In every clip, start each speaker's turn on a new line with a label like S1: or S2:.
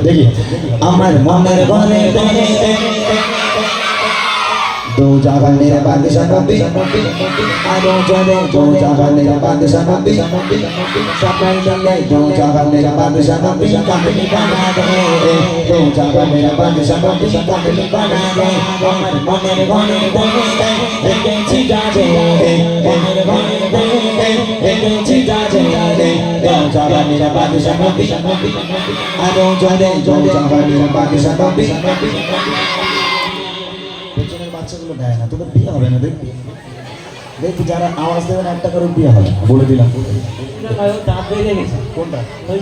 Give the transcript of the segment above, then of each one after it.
S1: দেখি আমার মনের ঘরে दो जगह मेरे बादशाह नबी आरो चले दो जगह मेरे बादशाह नबी सफाई चले दो जगह मेरे बादशाह नबी कमली बना दे दो जगह मेरे बादशाह नबी कमली बना दे मनेर घरे एके चिजा दे मनेर घरे एके चिजा दे दो जगह मेरे बादशाह नबी आरो चले दो जगह मेरे बादशाह नबी বাচ্চাগুলো দেয় না তোদের বিয়ে হবে না দেখবি দেখবি যারা আওয়াজ দেবে না একটা করে বিয়ে হবে বলে দিলাম
S2: দাঁত বেরিয়ে গেছে
S1: কোনটা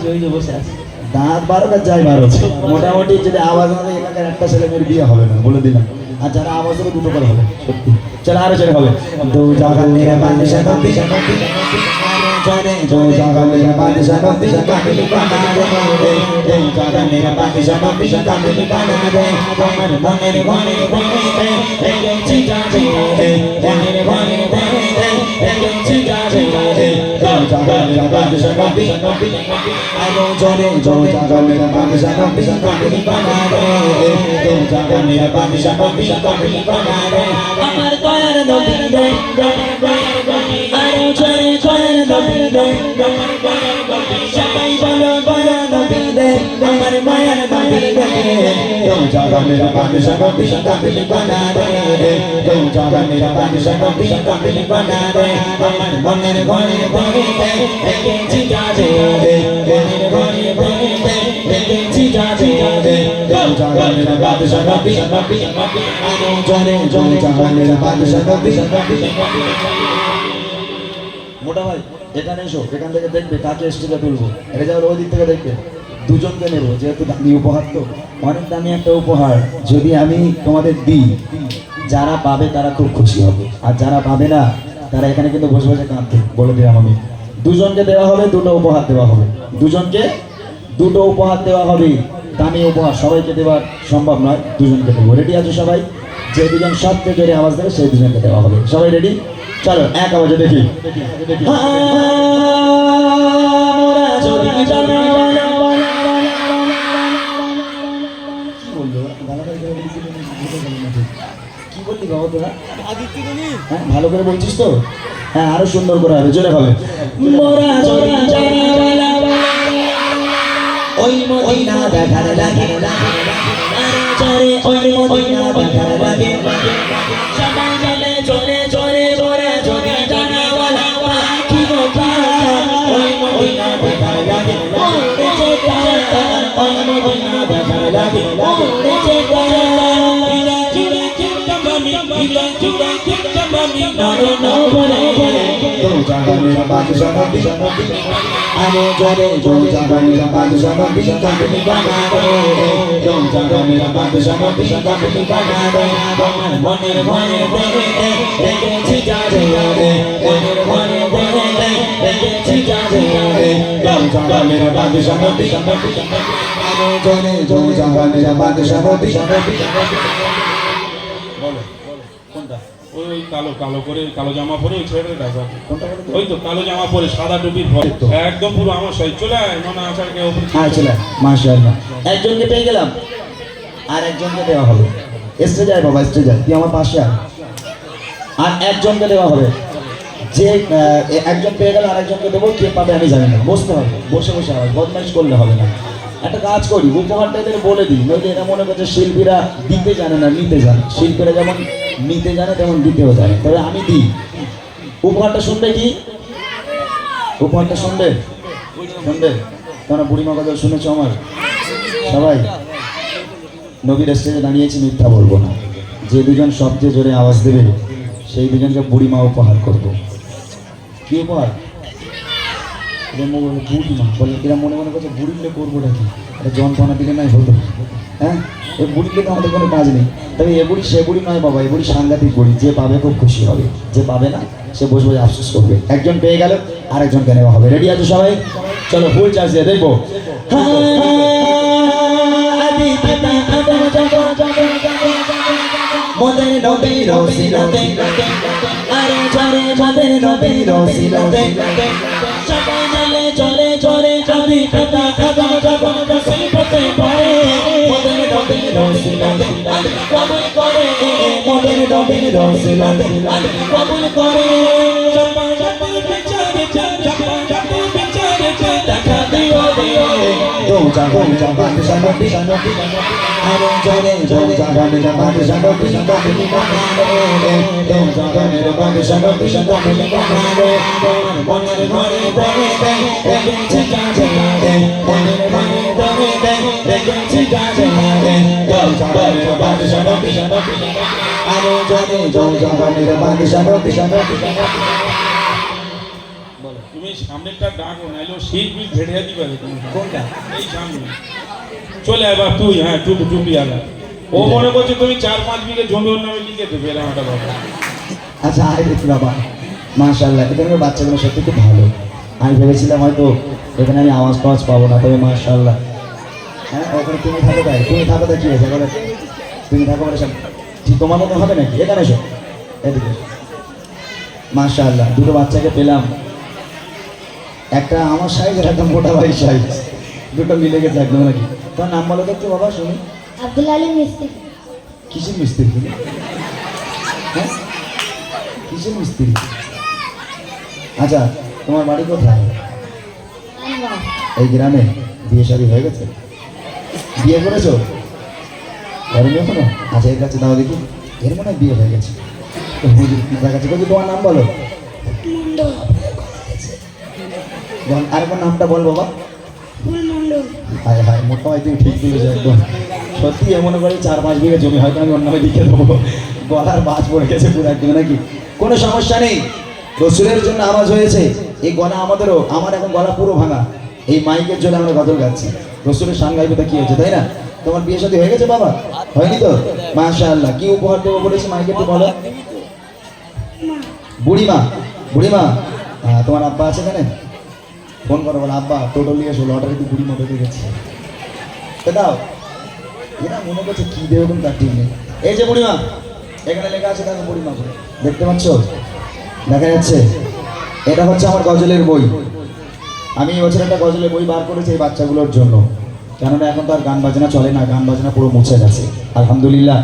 S2: ওই যে বসে আছে
S1: দাঁত 12 যাই 12 মোটামুটি যদি আওয়াজ না দেয় এলাকার একটা ছেলে মেয়ের বিয়ে হবে না বলে দিলাম আর যারা আওয়াজ দেবে দুটো করে হবে সত্যি চল আরো ছেলে হবে দো জাগা মেরা বাদশা নবী जाने दो जगह मेरा बादशाह नबी कामिल बना दे दो जगह मेरा बादशाह नबी कामिल बना दे मनेर घरे एके चिजा दे मनेर घरे एके चिजा दे दो जगह मेरा बादशाह नबी आरो चले दो जगह मेरा बादशाह नबी कामिल बना दे दो जगह मेरा बादशाह नबी कामिल बना दे अमर दयार नबी दे आरो चले नबी दे सबाई बोलो बोलो नबी दे अमर मायार नबी दे दो जगह मेरा बादशाह नबी कामिल बना दे दो जगह मेरा बादशाह नबी कामिल बना दे अमर मनेर घरे एके चिजा दे मनेर घरे एके चिजा दे दो जगह मेरा बादशाह नबी आरो चले दो जगह मेरा बादशाह नबी মোটা ভাই এখানে এসো এখান থেকে দেখবে কাকে স্টেজে তুলবো এটা যাওয়ার ওই দিক থেকে দেখবে দুজনকে নেবো যেহেতু দামি উপহার তো অনেক দামি একটা উপহার যদি আমি তোমাদের দিই যারা পাবে তারা খুব খুশি হবে আর যারা পাবে না তারা এখানে কিন্তু বসে বসে কাঁদবে বলে দিলাম আমি দুজনকে দেওয়া হবে দুটো উপহার দেওয়া হবে দুজনকে দুটো উপহার দেওয়া হবে দামি উপহার সবাইকে দেওয়া সম্ভব নয় দুজনকে দেবো রেডি আছো সবাই যে দুজন সবচেয়ে জোরে আওয়াজ দেবে সেই দুজনকে দেওয়া হবে সবাই রেডি চলো এক আওয়াজে দেখি কি বললি বাবা তোরা ভালো করে বলছিস তো হ্যাঁ আরো সুন্দর করে হবে জোরে হবে ওই মদিনা দেখার লাগে ওই মদিনা দেখার লাগে সবাই চলে চলে চলে চলে চলে জানাওয়ালা কি কথা ওই মদিনা দেখার লাগে ওই মদিনা দেখার লাগে मेरा बादशाह नबी आरो चले दो जगह मेरा बादशाह नबी कामिल बना दे दो जगह मेरा बादशाह नबी कामिल बना दे मनेर घरे एके चिजा दे मनेर घरे एके चिजा दे दो जगह मेरा बादशाह नबी आरो चले दो जगह मेरा बादशाह नबी बोलो কোনটা
S3: ওই কালো কালো করে কালো জামা পরে ওই ছেলেটা ডাকা ওই তো কালো জামা পরে সাদা টুপির পরে একদম পুরো আমার সাইজ চলে আয় মানে আচারকে উপরে
S1: হ্যাঁ চলে মাশাআল্লাহ একজনকে পেয়ে গেলাম আর একজনকে দেওয়া হবে স্টেজে যায় বাবা স্টেজে যায় তুই আমার পাশে আর একজনকে দেওয়া হবে যে একজন পেয়ে গেল আর একজনকে দেবো কে পাবে আমি জানি না বসতে হবে বসে বসে আবার বদমাইশ করলে হবে না একটা কাজ করি উপহারটা এদের বলে দিই নইলে এরা মনে করছে শিল্পীরা দিতে জানে না নিতে জানে শিল্পীরা যেমন নিতে জানে তেমন দিতেও জানে তবে আমি দিই উপহারটা শুনবে কি উপহারটা শুনবে শুনবে কেন বুড়িমা কথা শুনেছো আমার সবাই নবীর স্টেজে দাঁড়িয়েছি মিথ্যা বলবো না যে দুজন সবচেয়ে জোরে আওয়াজ দেবে সেই দুজনকে বুড়িমা উপহার করবো কি উপহার বুড়িমা বলে এরা মনে মনে করছে বুড়িলে করবো নাকি এটা যন্ত্রণা দিলে নাই হতো হ্যাঁ এই বুড়িলে তো আমাদের কোনো কাজ নেই তবে এ বুড়ি সে বুড়ি নয় বাবা এই বুড়ি সাংঘাতিক বুড়ি যে পাবে খুব খুশি হবে যে পাবে না সে বসে বসে আফসোস করবে একজন পেয়ে গেল আরেকজনকে নেওয়া হবে রেডি আছো সবাই চলো ফুল চার্জ দিয়ে দেখবো মোদের নবী রসিলতে আরে চলে মোদের নবী রসিলতে সবাই চলে চলে চলে যদি কথা কথা যখন সেই পথে পড়ে
S2: কবুল করে
S1: মনের নবীর রসুল
S2: কবুল করে চাপা চাপা বিচারে চাপা চাপা বিচারে দেখা দিও দিও
S1: দো জাগান জাগান শানবি শানবি আরে জরে জরে জাগান জাগান শানবি শানবি দো জাগান জাগান শানবি শানবি মনের ঘরে ঘরে দেখেছি কাজে লাগে মনের ঘরে ঘরে দেখেছি কাজে লাগে দো জাগান জাগান শানবি শানবি আরে জরে জরে জাগান জাগান শানবি শানবি
S3: তুমি সামনেরটা ডাকো নাইলে শীত বিল ভেড়ে দিবে তুমি
S1: কোনটা
S3: এই সামনে চলে এবার তুই হ্যাঁ টুপি আলা ও মনে করছে তুমি 4-5 বিঘে জমি ওর নামে লিখে দেবে এরকম একটা বাবা
S1: আচ্ছা আই দেখি বাবা মাশাআল্লাহ এখানে বাচ্চাগুলো সত্যি খুব ভালো আমি ভেবেছিলাম হয়তো এখানে আমি আওয়াজ টাওয়াজ পাবো না তবে মাশাআল্লাহ হ্যাঁ ওখানে তুমি থাকো তাই কি হয়েছে বলে তুমি থাকো বলে সব ঠিক তোমার মতো হবে নাকি এখানে এসো এদিকে মাশাআল্লাহ দুটো বাচ্চাকে পেলাম একটা আমার সাইজ আর একটা মোটা ভাই সাইজ দুটো মিলে গেছে একদম নাকি তোমার নাম বলো তো একটু বাবা শুনি
S4: আব্দুল আলী মিস্ত্রি
S1: কিসের মিস্ত্রি তুমি হ্যাঁ কিসের মিস্ত্রি আচ্ছা তোমার বাড়ি কোথায়
S4: আনবার
S1: এই গ্রামে বিয়ে শাদী হয়ে গেছে বিয়ে করেছো করেনি এখনো আচ্ছা এর কাছে দাও দেখি এর মনে হয় বিয়ে হয়ে গেছে তো হুজুর দেখাচ্ছে বলছি তোমার নাম বলো
S4: মন্ডল
S1: আরেকবার নামটা বল বাবা
S4: ফুল মন্ডল
S1: হায় হায় মোটা হয় তুমি ঠিক তুলেছো একদম সত্যি মনে করি 4-5 বিঘা জমি হয়তো আমি অন্য লিখে দেবো গলার বাজ পড়ে গেছে পুরো একদম নাকি কোনো সমস্যা নেই রসুলের জন্য আওয়াজ হয়েছে এই গলা আমাদেরও আমার এখন গলা পুরো ভাঙা এই মাইকের জন্য আমরা গজল গাচ্ছি রসুলের শান গাইবে কি হয়েছে তাই না তোমার বিয়ে শাদী হয়ে গেছে বাবা হয়নি তো মাশাআল্লাহ কি উপহার দেবো বলেছি মাইকে একটু বলো বুড়িমা বুড়িমা তোমার আব্বা আছে এখানে ফোন করো বলো আব্বা টোটো নিয়ে এসো লটারিতে বুড়ি মতো দেখেছি তো দাও এরা মনে করছে কি দেবে কোন তার ঠিক নেই এই যে বুড়িমা এখানে লেখা আছে দেখো বুড়িমা বলে দেখতে পাচ্ছ দেখা যাচ্ছে এটা হচ্ছে আমার গজলের বই আমি এবছর একটা গজলের বই বার করেছি এই বাচ্চাগুলোর জন্য কেননা এখন তো আর গান বাজনা চলে না গান বাজনা পুরো মুছে গেছে আলহামদুলিল্লাহ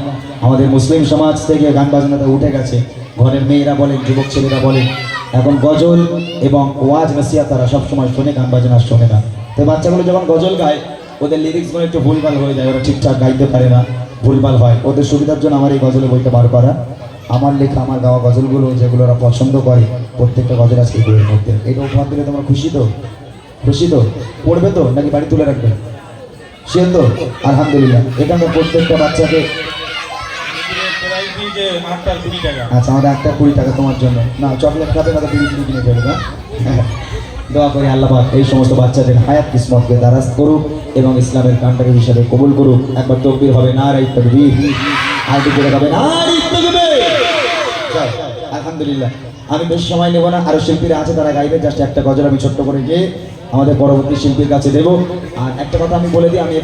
S1: আমাদের মুসলিম সমাজ থেকে গান বাজনাটা উঠে গেছে ঘরের মেয়েরা বলেন যুবক ছেলেরা বলেন এখন গজল এবং ওয়াজ নসিহত তারা সবসময় শোনে গান বাজনা শোনে না তো বাচ্চাগুলো যখন গজল গায় ওদের লিরিক্সগুলো একটু ভুলভাল হয়ে যায় ওরা ঠিকঠাক গাইতে পারে না ভুলভাল হয় ওদের সুবিধার জন্য আমার এই গজলের বইটা বার করা আমার লেখা আমার গাওয়া গজলগুলো যেগুলো ওরা পছন্দ করে প্রত্যেকটা গজল আজকে বইয়ের মধ্যে এটা উপহার দিলে তোমরা খুশি তো পড়বে তো নাকি বাড়ি তুলে রাখবে সে তো আলহামদুলিল্লাহ এটা আমরা প্রত্যেকটা বাচ্চাকে
S3: প্রাইস দিয়েছে 8 টাকা
S1: আচ্ছা আমাদের 8 টাকা তোমার জন্য না চকলেট খাবে না তো বিড়ি কিনে ফেলবে হ্যাঁ দোয়া করি আল্লাহ পাক এই সমস্ত বাচ্চাদের হায়াত কিসমতকে দারাজ করুক এবং ইসলামের কান্ডারি হিসাবে কবুল করুক একবার তকবীর হবে নারে তাকবীর আর দিকে হবে নারে তাকবীর আলহামদুলিল্লাহ আমি বেশি সময় নেব না আরো শিল্পীরা আছে তারা গাইবে জাস্ট একটা গজল আমি ছোট্ট করে গিয়ে আমাদের পরবর্তী শিল্পীর কাছে দেব আর একটা কথা আমি বলে দিই আমি